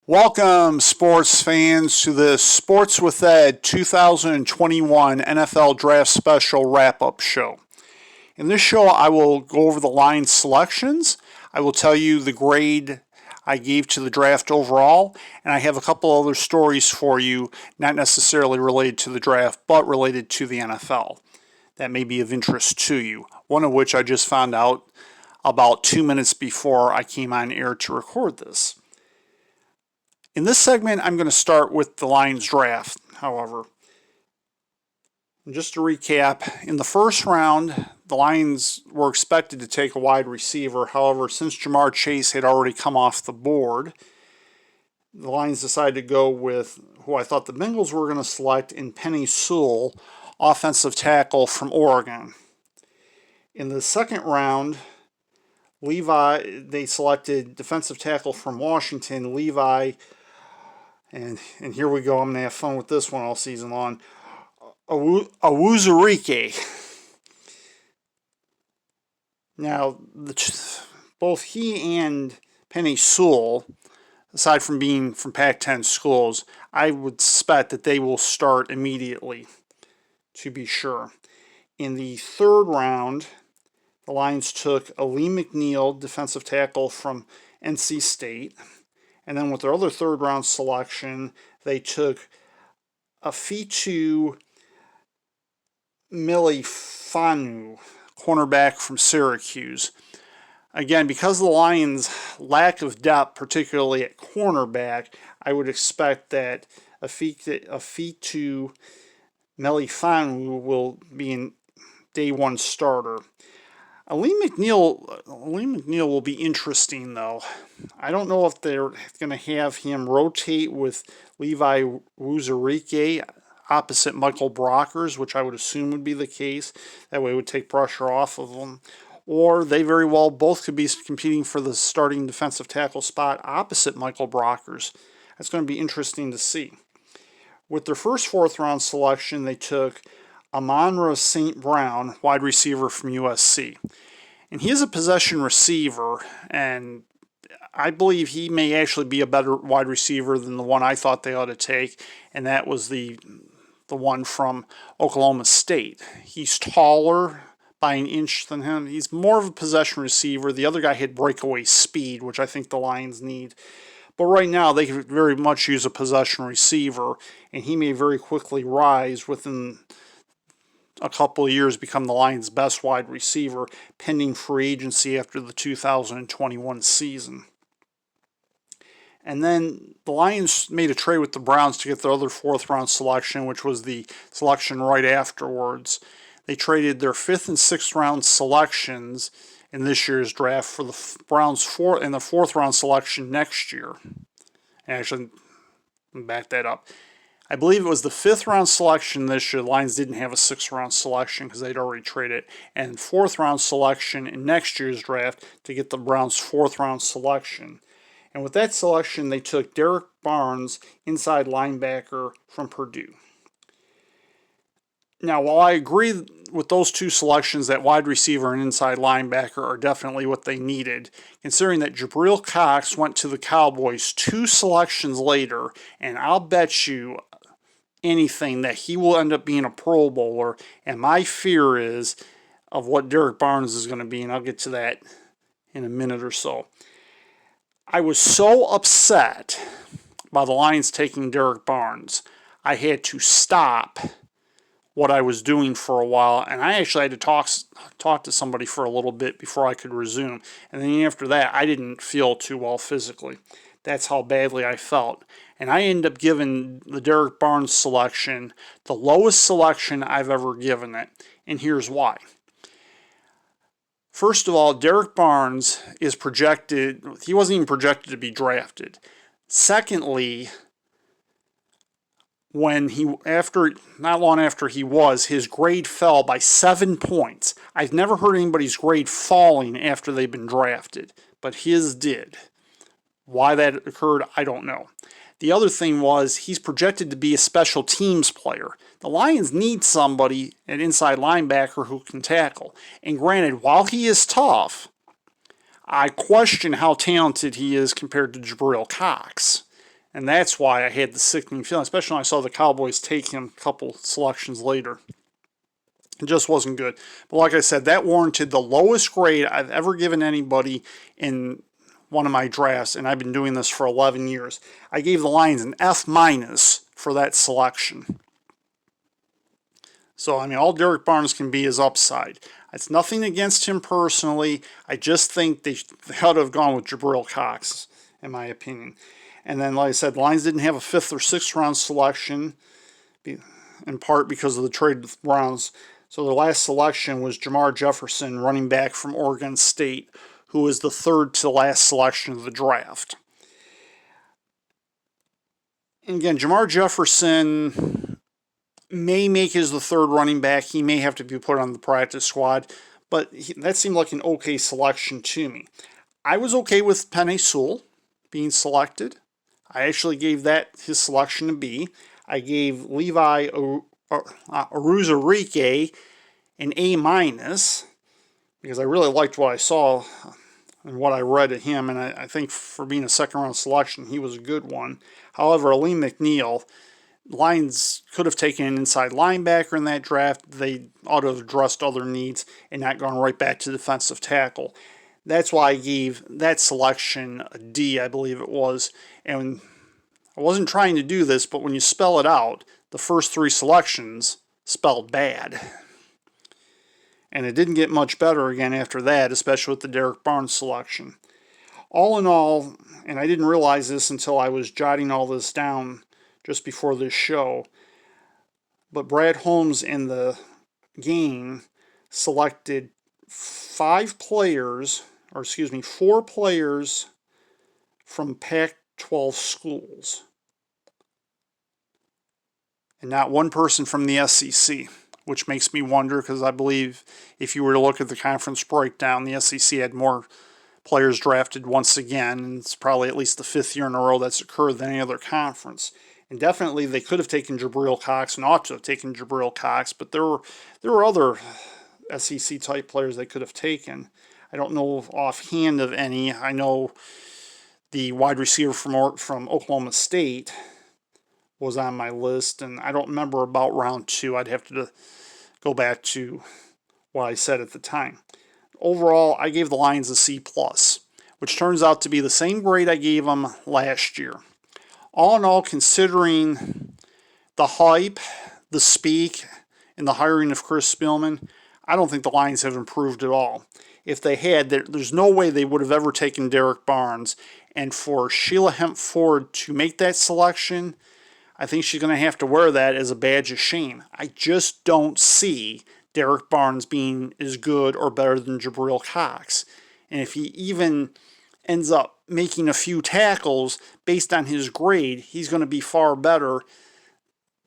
Welcome, sports fans, to the Sports with Ed 2021 NFL Draft Special Wrap-Up Show. In this show, I will go over the line selections. I will tell you the grade I gave to the draft overall, and I have a couple other stories for you, not necessarily related to the draft, but related to the NFL that may be of interest to you. One of which I just found out about 2 minutes before I came on air to record this. In this segment, I'm going to start with the Lions draft, however. And just to recap, in the first round, the Lions were expected to take a wide receiver. However, since Jamar Chase had already come off the board, the Lions decided to go with who I thought the Bengals were going to select in Penei Sewell, offensive tackle from Oregon. In the second round, they selected defensive tackle from Washington, Levi. And here we go. I'm going to have fun with this one all season long. Awuzurike. Now, both he and Penei Sewell, aside from being from Pac-10 schools, I would suspect that they will start immediately, to be sure. In the third round, the Lions took Ali McNeil, defensive tackle from NC State. And then with their other third-round selection, they took Afitu Milifanu, cornerback from Syracuse. Again, because of the Lions' lack of depth, particularly at cornerback, I would expect that Afitu Milifanu will be a day one starter. Ali McNeil will be interesting, though. I don't know if they're going to have him rotate with Levi Wuzurike opposite Michael Brockers, which I would assume would be the case. That way it would take pressure off of them. Or they very well both could be competing for the starting defensive tackle spot opposite Michael Brockers. That's going to be interesting to see. With their first fourth-round selection, they took Amon-Ra St. Brown, wide receiver from USC. And he is a possession receiver, and I believe he may actually be a better wide receiver than the one I thought they ought to take, and that was the one from Oklahoma State. He's taller by an inch than him. He's more of a possession receiver. The other guy had breakaway speed, which I think the Lions need. But right now, they could very much use a possession receiver, and he may very quickly rise within a couple of years, become the Lions' best wide receiver, pending free agency after the 2021 season. And then the Lions made a trade with the Browns to get their other fourth-round selection, which was the selection right afterwards. They traded their fifth and sixth-round selections in this year's draft for the Browns' and the fourth-round selection next year. Actually, back that up. I believe it was the fifth-round selection this year. The Lions didn't have a sixth-round selection because they'd already traded. And fourth-round selection in next year's draft to get the Browns' fourth-round selection. And with that selection, they took Derek Barnes, inside linebacker from Purdue. Now, while I agree with those two selections that wide receiver and inside linebacker are definitely what they needed, considering that Jabril Cox went to the Cowboys 2 selections later, and I'll bet you anything that he will end up being a Pro Bowler, and my fear is of what Derek Barnes is going to be, and I'll get to that in a minute or so. I was so upset by the Lions taking Derek Barnes, I had to stop what I was doing for a while, and I actually had to talk to somebody for a little bit before I could resume. And then after that, I didn't feel too well physically. That's how badly I felt. And I ended up giving the Derek Barnes selection the lowest selection I've ever given it, and here's why. First of all, Derek Barnes is projected, he wasn't even projected to be drafted. Secondly, not long after he was, his grade fell by 7 points. I've never heard anybody's grade falling after they've been drafted, but his did. Why that occurred, I don't know. The other thing was he's projected to be a special teams player. The Lions need somebody, an inside linebacker who can tackle. And granted, while he is tough, I question how talented he is compared to Jabril Cox. And that's why I had the sickening feeling, especially when I saw the Cowboys take him a couple selections later. It just wasn't good. But like I said, that warranted the lowest grade I've ever given anybody in one of my drafts, and I've been doing this for 11 years. I gave the Lions an F minus for that selection. So, I mean, all Derek Barnes can be is upside. It's nothing against him personally. I just think they ought to have gone with Jabril Cox, in my opinion. And then, like I said, the Lions didn't have a 5th or 6th round selection, in part because of the trade with the Browns. So the last selection was Jamar Jefferson, running back from Oregon State, who was the 3rd to last selection of the draft. And again, Jamar Jefferson may make his the 3rd running back. He may have to be put on the practice squad, but that seemed like an okay selection to me. I was okay with Penei Sewell being selected. I actually gave that his selection a B. I gave Levi Aruzarike an A minus because I really liked what I saw and what I read of him, and I think for being a 2nd round selection, he was a good one. However, Aleem McNeil, Lions could have taken an inside linebacker in that draft. They ought to have addressed other needs and not gone right back to defensive tackle. That's why I gave that selection a D, I believe it was. And I wasn't trying to do this, but when you spell it out, the first 3 selections spelled bad. And it didn't get much better again after that, especially with the Derek Barnes selection. All in all, and I didn't realize this until I was jotting all this down just before this show, but Brad Holmes in the game selected 4 players from Pac-12 schools, and not one person from the SEC, which makes me wonder because I believe if you were to look at the conference breakdown, the SEC had more players drafted once again, and it's probably at least the 5th year in a row that's occurred than any other conference. And definitely they could have taken Jabril Cox and ought to have taken Jabril Cox, but there were other SEC type players they could have taken. I don't know offhand of any. I know the wide receiver from Oklahoma State was on my list, and I don't remember about round 2. I'd have to go back to what I said at the time. Overall, I gave the Lions a C+, which turns out to be the same grade I gave them last year. All in all, considering the hype, the speak, and the hiring of Chris Spielman, I don't think the Lions have improved at all. If they had, there's no way they would have ever taken Derek Barnes. And for Sheila Hemp-Ford to make that selection, I think she's going to have to wear that as a badge of shame. I just don't see Derek Barnes being as good or better than Jabril Cox. And if he even ends up making a few tackles based on his grade, he's going to be far better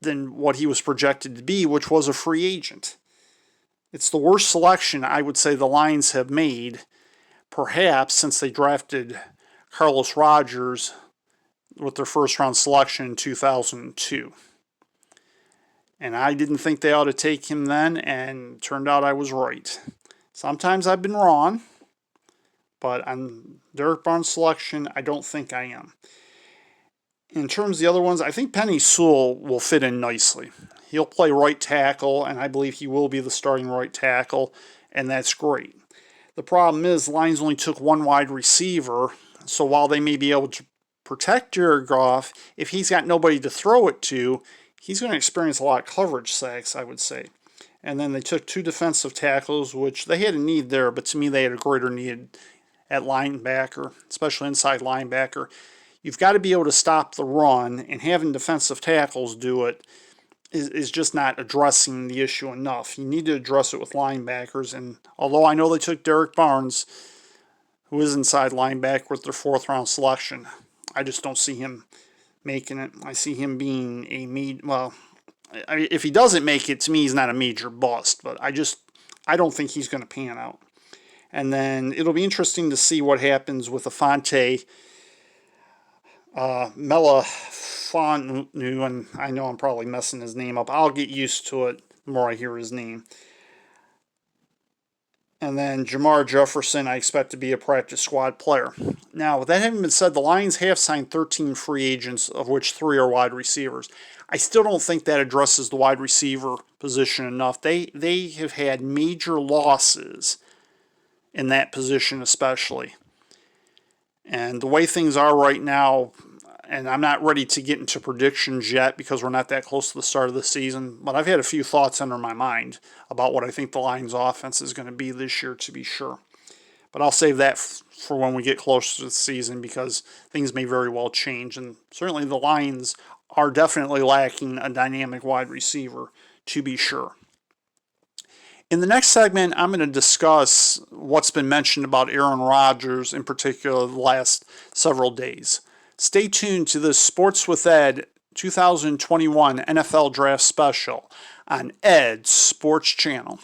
than what he was projected to be, which was a free agent. It's the worst selection I would say the Lions have made, perhaps since they drafted Carlos Rogers with their 1st round selection in 2002. And I didn't think they ought to take him then, and turned out I was right. Sometimes I've been wrong, but on Derek Barnes' selection, I don't think I am. In terms of the other ones, I think Penei Sewell will fit in nicely. He'll play right tackle, and I believe he will be the starting right tackle, and that's great. The problem is, Lions only took 1 wide receiver, so while they may be able to protect Jared Goff, if he's got nobody to throw it to, he's going to experience a lot of coverage sacks, I would say. And then they took 2 defensive tackles, which they had a need there, but to me they had a greater need at linebacker, especially inside linebacker. You've got to be able to stop the run, and having defensive tackles do it is just not addressing the issue enough. You need to address it with linebackers, and although I know they took Derek Barnes, who is inside linebacker with their 4th round selection, I just don't see him making it. I see him being if he doesn't make it, to me, he's not a major bust, but I don't think he's going to pan out. And then it'll be interesting to see what happens with Afante Melifonwu, and I know I'm probably messing his name up. I'll get used to it the more I hear his name. And then Jamar Jefferson, I expect to be a practice squad player. Now, with that having been said, the Lions have signed 13 free agents, of which 3 are wide receivers. I still don't think that addresses the wide receiver position enough. They have had major losses in that position especially. And the way things are right now, and I'm not ready to get into predictions yet because we're not that close to the start of the season, but I've had a few thoughts under my mind about what I think the Lions' offense is going to be this year, to be sure. But I'll save that for when we get closer to the season because things may very well change. And certainly the Lions are definitely lacking a dynamic wide receiver, to be sure. In the next segment, I'm going to discuss what's been mentioned about Aaron Rodgers, in particular, the last several days. Stay tuned to this Sports with Ed 2021 NFL Draft Special on Ed's Sports Channel.